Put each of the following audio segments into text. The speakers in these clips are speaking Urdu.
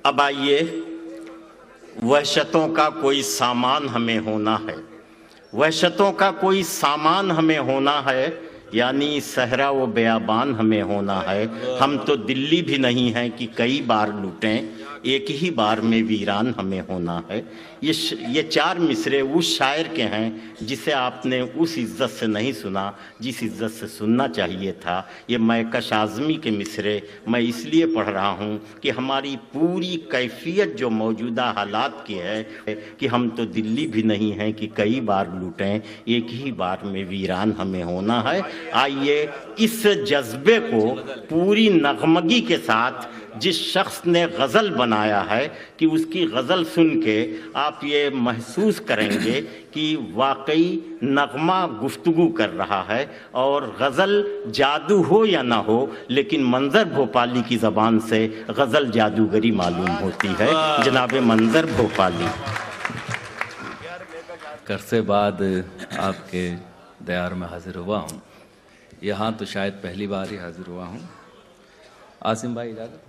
اب آئیے، وحشتوں کا کوئی سامان ہمیں ہونا ہے، وحشتوں کا کوئی سامان ہمیں ہونا ہے، یعنی صحرا و بیابان ہمیں ہونا ہے۔ ہم تو دلی بھی نہیں ہیں کہ کئی بار لوٹیں، ایک ہی بار میں ویران ہمیں ہونا ہے۔ یہ چار مصرے اس شاعر کے ہیں جسے آپ نے اس عزت سے نہیں سنا جس عزت سے سننا چاہیے تھا۔ یہ مہکش اعظمی کے مصرے میں اس لیے پڑھ رہا ہوں کہ ہماری پوری کیفیت جو موجودہ حالات کی ہے کہ ہم تو دلی بھی نہیں ہیں کہ کئی بار لوٹیں، ایک ہی بار میں ویران ہمیں ہونا ہے۔ آئیے اس جذبے کو پوری نغمگی کے ساتھ جس شخص نے غزل بنایا ہے کہ اس کی غزل سن کے آپ یہ محسوس کریں گے کہ واقعی نغمہ گفتگو کر رہا ہے، اور غزل جادو ہو یا نہ ہو لیکن منظر بھوپالی کی زبان سے غزل جادوگری معلوم ہوتی ہے۔ جناب منظر بھوپالی، عرصے بعد آپ کے دیار میں حاضر ہوا ہوں، یہاں تو شاید پہلی بار ہی حاضر ہوا ہوں۔ عاصم بھائی اجازت؟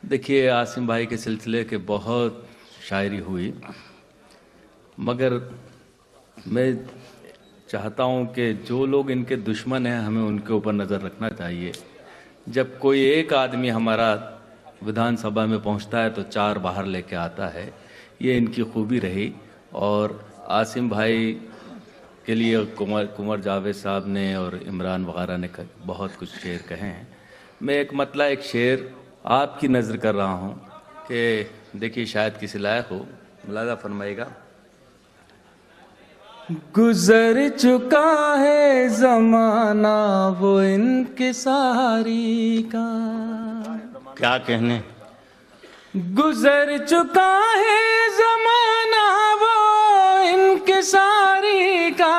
دیکھیے، عاصم بھائی کے سلسلے کے بہت شاعری ہوئی، مگر میں چاہتا ہوں کہ جو لوگ ان کے دشمن ہیں ہمیں ان کے اوپر نظر رکھنا چاہیے۔ جب کوئی ایک آدمی ہمارا ودھان سبھا میں پہنچتا ہے تو چار باہر لے کے آتا ہے، یہ ان کی خوبی رہی۔ اور عاصم بھائی کے لیے کنور جاوید صاحب نے اور عمران وغیرہ نے بہت کچھ شعر کہے ہیں۔ میں ایک مطلع ایک شعر آپ کی نظر کر رہا ہوں کہ دیکھیے شاید کسی لائق ہو، ملاحظہ فرمائے گا۔ گزر چکا ہے زمانہ وہ انکساری کا، کیا کہنے؟ گزر چکا ہے زمانہ وہ انکساری کا،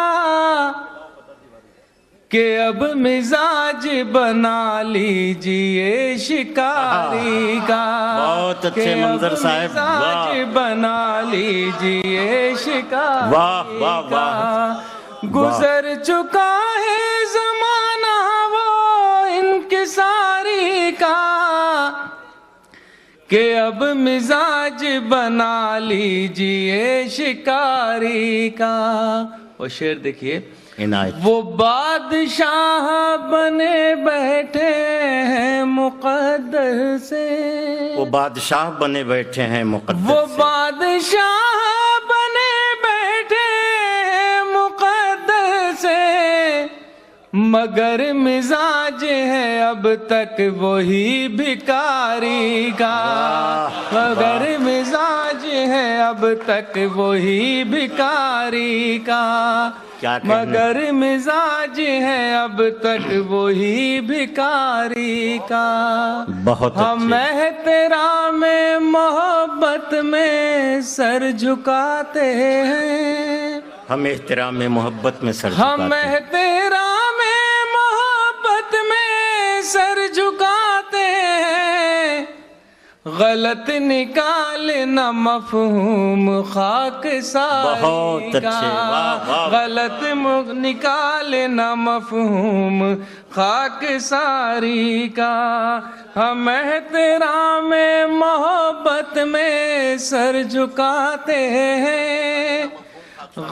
کہ اب مزاج بنا لیجئے شکاری کا۔ بہت اچھے منظر صاحب، مزاج بنا لیجئے شکاری کا، گزر چکا ہے زمانہ وہ انکساری کا، کہ اب مزاج بنا لیجئے شکاری کا۔ اور شعر دیکھیے، وہ بادشاہ بنے بیٹھے ہیں مقدر سے، وہ بادشاہ بنے بیٹھے ہیں مقدر سے، وہ بادشاہ بنے بیٹھے ہیں مقدر سے، مگر مزاج ہے اب تک وہی بھکاری کا، مگر مزاج ہے اب تک وہی بھکاری کا، مگر مزاج ہے اب تک وہی بھکاری کا۔ ہم احترام محبت میں سر جھکاتے ہیں، ہم احترام محبت میں سر جھکاتے ہیں، ہم احترام محبت میں سر جھکاتے ہیں، غلط نکالنا مفہوم خاک ساری کا، غلط نکالنا مفہوم خاک ساری کا، ہم احترام محبت میں سر جھکاتے ہیں،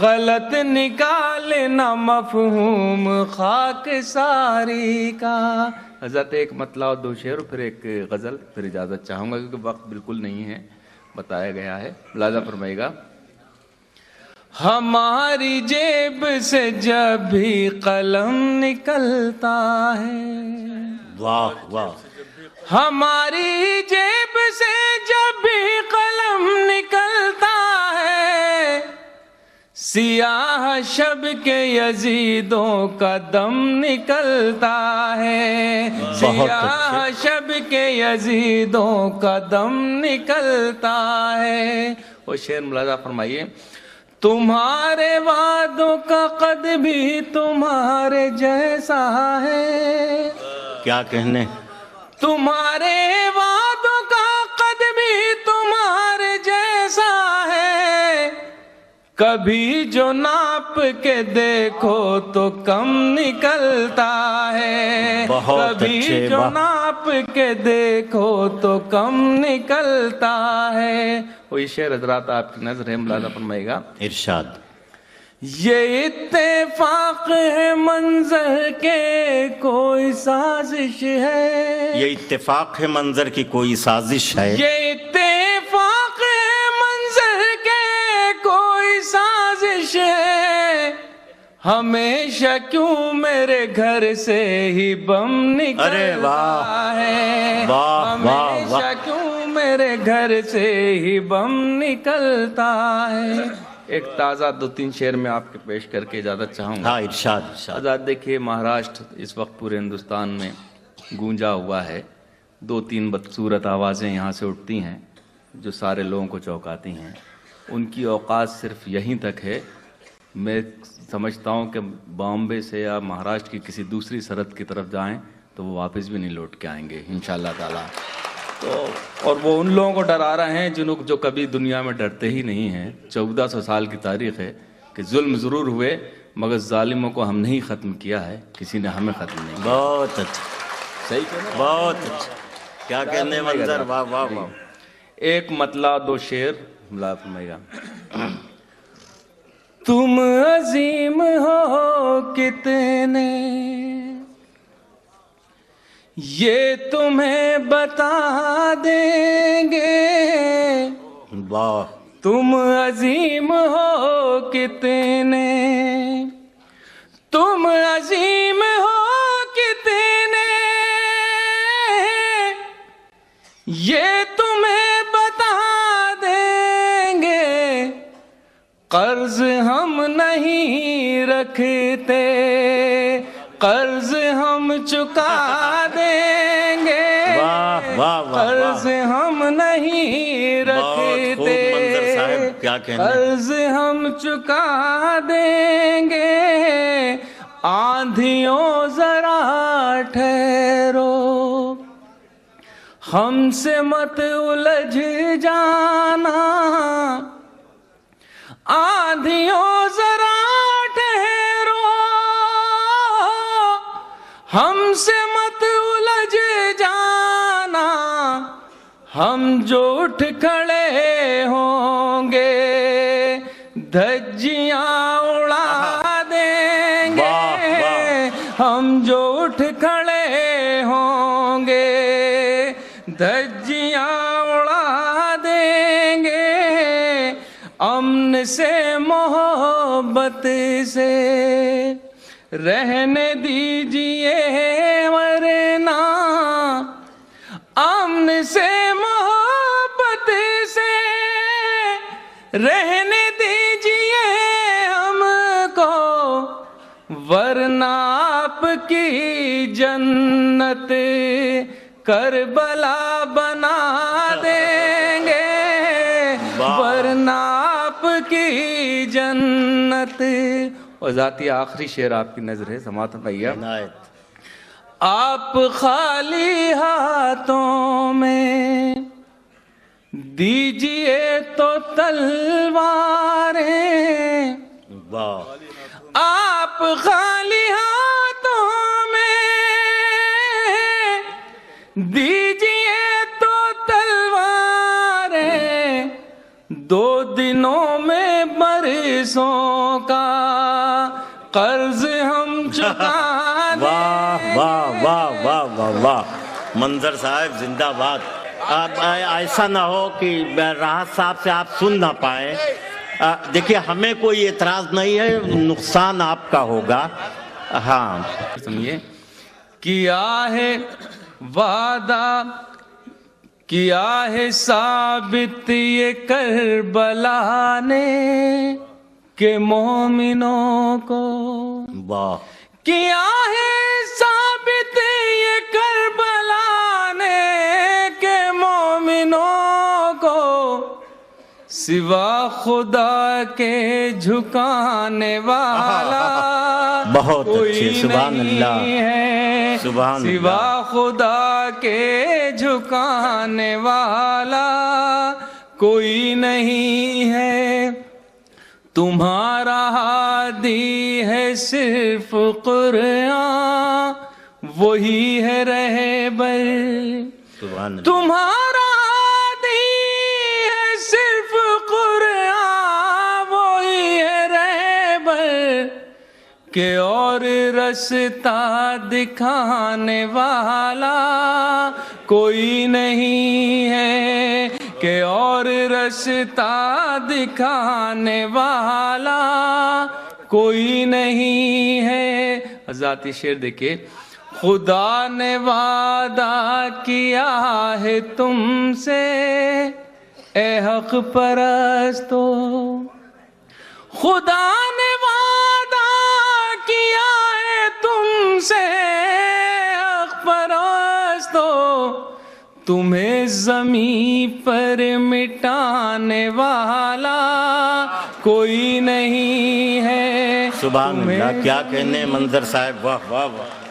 غلط نکالنا مفہوم خاک ساری کا۔ حضرت ایک مطلع اور دو شعر پھر ایک غزل، پھر اجازت چاہوں گا کیونکہ وقت بالکل نہیں ہے، بتایا گیا ہے، ملاحظہ فرمائے گا۔ ہماری جیب سے جب بھی قلم نکلتا ہے، واہ واہ، ہماری جیب سے جب بھی قلم نکلتا ہے، سیاہ شب کے یزیدوں کا دم نکلتا ہے، سیاہ شب کے یزیدوں کا دم نکلتا ہے۔ وہ شعر ملاحظہ فرمائیے، تمہارے وعدوں کا قد بھی تمہارے جیسا ہے، کیا کہنے؟ تمہارے وعدوں کا قد بھی تمہارے جیسا ہے، کبھی جو ناپ کے دیکھو تو کم نکلتا ہے، کبھی جو ناپ چھاپ کے دیکھو تو کم نکلتا ہے. وہی شعر حضرات آپ کی نظر ہے، ملاحظہ فرمائے گا. ارشاد. یہ اتفاق ہے منظر کے کوئی سازش ہے. یہ اتفاق ہے منظر کی کوئی سازش ہے. یہ اتفاق ہے منظر کے کوئی سازش ہے. ہمیشہ کیوں میرے گھر سے ہی بم نکلتا ہے. ہمیشہ کیوں میرے گھر سے ہی بم نکلتا ہے. ایک تازہ 2-3 شعر میں آپ کے پیش کر کے اجازت چاہوں گا. ہاں ارشاد ارشاد. آزاد دیکھیے مہاراشٹر اس وقت پورے ہندوستان میں گونجا ہوا ہے. 2-3 بدصورت آوازیں یہاں سے اٹھتی ہیں جو سارے لوگوں کو چونکاتی ہیں. ان کی اوقات صرف یہیں تک ہے. میں سمجھتا ہوں کہ بامبے سے یا مہاراشٹر کی کسی دوسری سرحد کی طرف جائیں تو وہ واپس بھی نہیں لوٹ کے آئیں گے انشاءاللہ تعالیٰ. تو اور وہ ان لوگوں کو ڈرا رہے ہیں جو کبھی دنیا میں ڈرتے ہی نہیں ہیں. 1400 سال کی تاریخ ہے کہ ظلم ضرور ہوئے مگر ظالموں کو ہم نہیں ختم کیا ہے، کسی نے ہمیں ختم نہیں کیا. بہت اچھا. صحیح کہنا. بہت اچھا. کیا کہنے منظر. واہ واہ واہ. ایک مطلع 2 شعر ملاحظہ فرمائے گا. تم عظیم ہو کتنے یہ تمہیں بتا دیں گے. واہ. تم عظیم ہو کتنے، تم عظیم ہو کتنے یہ تمہیں بتا دیں گے. قرض ہم نہیں رکھتے، قرض ہم چکا دیں گے. قرض ہم نہیں رکھتے، قرض ہم چکا دیں گے. آندھیوں ذرا ٹھہرو، ہم سے مت الجھ جانا. آندھیوں ذرا ٹھہرو، ہم سے مت الجھ جانا. ہم جو اٹھ کھڑے ہوں گے دھجیاں اڑا دیں گے. ہم جو اٹھ کھڑے ہوں گے دھجیاں اڑا دیں گے. امن سے محبت سے رہنے دیجئے ورنہ، امن سے محبت سے رہنے دیجئے ہم کو، ورنہ آپ کی جنت کربلا بنا دیں گے. ورنہ آپ کی جنت. اور ذاتی آخری شعر آپ کی نظر ہے، سماعت بھیا. آپ خالی ہاتھوں میں دیجئے تو تلواریں. آپ خالی ہاتھوں میں دیجئے تو تلواریں. 2 دنوں میں برسوں کا قرض ہم چکا دیں. واہ واہ واہ واہ واہ واہ. منظر صاحب زندہ باد. ایسا نہ ہو کہ راحت صاحب سے آپ سن نہ پائیں. دیکھیے ہمیں کوئی اعتراض نہیں ہے، نقصان آپ کا ہوگا. ہاں سنیے. کیا ہے وعدہ کیا ہے ثابت یہ کربلا نے کہ مومنوں کو. واہ. کیا ہے ثابت یہ کربلا نے کہ مومنوں کو، سوا خدا کے جھکانے والا بہت کوئی اچھے. سبحان اللہ. نہیں ہے. سوا خدا کے جھکانے والا کوئی نہیں ہے. تمہارا ہادی ہے صرف قرآن، وہی ہے رہبر سبحان اللہ. تمہارا دین ہے صرف قرآن، وہی ہے رہبر کہ اور رستہ دکھانے والا کوئی نہیں ہے، کہ اور رستہ دکھانے والا کوئی نہیں ہے. ذاتی شعر دیکھیں. خدا نے وعدہ کیا ہے تم سے اے حق پرستو، خدا نے وعدہ کیا ہے تم سے حق پرستو، تمہیں زمین پر مٹانے والا کوئی نہیں ہے. سبحان اللہ. کیا کہنے منظر صاحب، واہ واہ واہ.